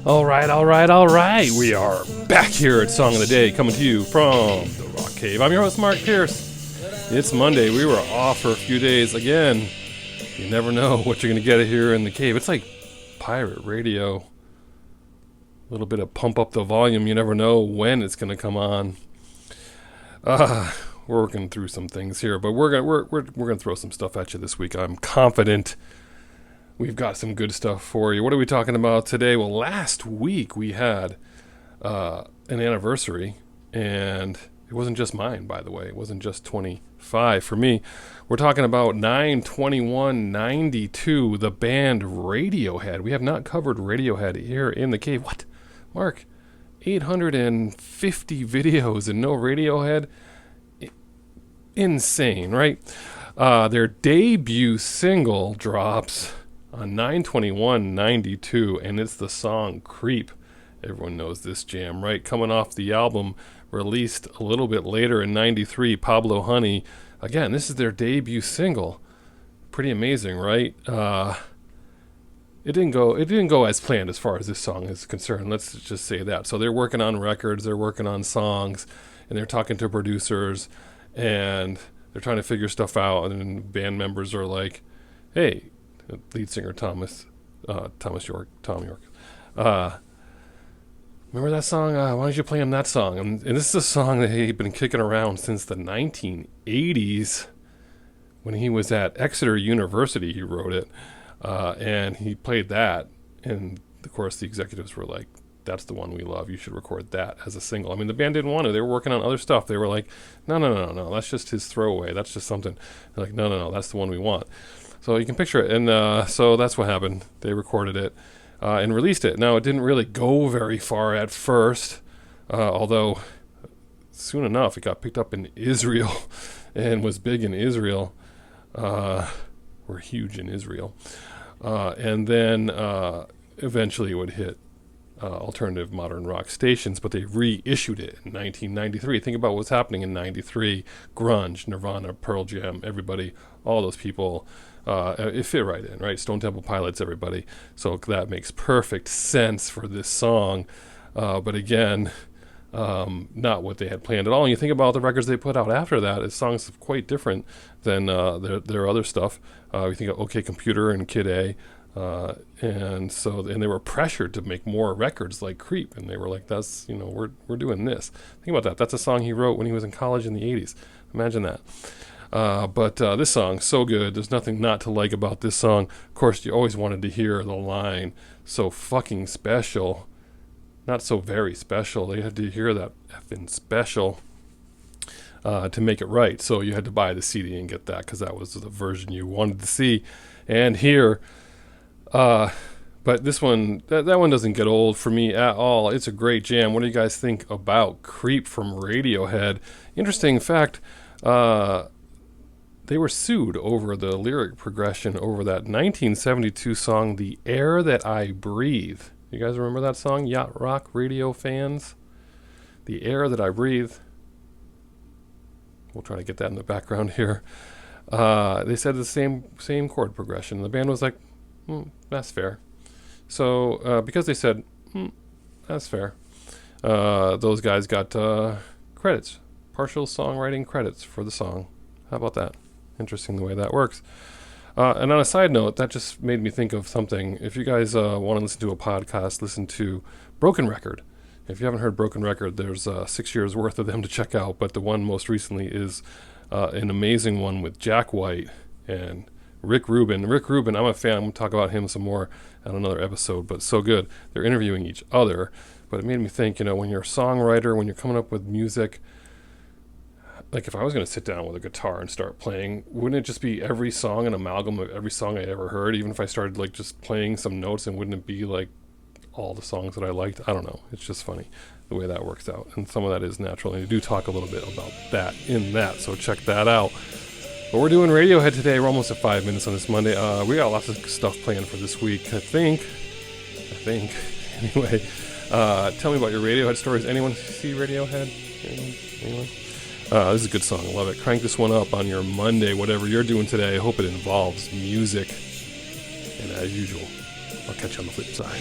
All right. We are back here at Song of the Day, coming to you from the Rock Cave. I'm your host, Mark Pierce. It's Monday. We were off for a few days. Again, you never know what you're going to get here in the cave. It's like pirate radio. A little bit of pump up the volume. You never know when it's going to come on. We're working through some things here, but we're gonna throw some stuff at you this week. I'm confident we've got some good stuff for you. What are we talking about today? Well, last week we had an anniversary, and it wasn't just mine, by the way. It wasn't just 25 for me. We're talking about 9/21/92, the band Radiohead. We have not covered Radiohead here in the cave. What? Mark, 850 videos and no Radiohead? Insane, right? Their debut single drops on 9/21/92, and it's the song Creep. Everyone knows this jam, right? Coming off the album released a little bit later in 93, Pablo Honey. Again, this is their debut single. Pretty amazing, right? It didn't go as planned as far as this song is concerned. Let's just say that. So they're working on records, they're working on songs, and they're talking to producers, and they're trying to figure stuff out. And then band members are like, "Hey, lead singer Tom York. Remember that song? Why don't you play him that song?" And this is a song that he'd been kicking around since the 1980s. When he was at Exeter University, he wrote it. And he played that. And, of course, the executives were like, "That's the one we love. You should record that as a single." I mean, the band didn't want to. They were working on other stuff. They were like, no. That's just his throwaway. That's just something. They're like, no. That's the one we want. So you can picture it. And so that's what happened. They recorded it and released it. Now, it didn't really go very far at first, although soon enough it got picked up in Israel and was big in Israel. We're huge in Israel. And then eventually it would hit alternative modern rock stations, but they reissued it in 1993. Think about what's happening in 93. Grunge, Nirvana, Pearl Jam, everybody, all those people, it fit right in, right? Stone Temple Pilots, everybody. So that makes perfect sense for this song. But again, not what they had planned at all. And you think about the records they put out after that, it's songs quite different than their other stuff. You think of OK Computer and Kid A. And they were pressured to make more records like Creep, and they were like, "That's, we're doing this." Think about that. That's a song he wrote when he was in college in the 80s. Imagine that. But this song, so good. There's nothing not to like about this song. Of course, you always wanted to hear the line, "So fucking special." Not so very special. They had to hear that effing special to make it right. So you had to buy the CD and get that, because that was the version you wanted to see and hear. But this one, that one doesn't get old for me at all. It's a great jam. What do you guys think about Creep from Radiohead? Interesting fact, they were sued over the lyric progression over that 1972 song, "The Air That I Breathe." You guys remember that song, Yacht Rock Radio fans? "The Air That I Breathe." We'll try to get that in the background here. They said the same chord progression. The band was like, "That's fair." So because they said, "That's fair," those guys got credits, partial songwriting credits for the song. How about that? Interesting the way that works. And on a side note, that just made me think of something. If you guys want to listen to a podcast, listen to Broken Record. If you haven't heard Broken Record, there's 6 years worth of them to check out. But the one most recently is an amazing one with Jack White and Rick Rubin. Rick Rubin, I'm a fan. I'm going to talk about him some more on another episode, but so good. They're interviewing each other. But it made me think, when you're a songwriter, when you're coming up with music, like if I was going to sit down with a guitar and start playing, wouldn't it just be every song an amalgam of every song I ever heard? Even if I started like just playing some notes, and wouldn't it be like all the songs that I liked? I don't know. It's just funny the way that works out. And some of that is natural. And you do talk a little bit about that in that. So check that out. But we're doing Radiohead today. We're almost at 5 minutes on this Monday. We got lots of stuff planned for this week, I think. Anyway, tell me about your Radiohead stories. Anyone see Radiohead? Anyone? This is a good song. I love it. Crank this one up on your Monday, whatever you're doing today. I hope it involves music. And as usual, I'll catch you on the flip side.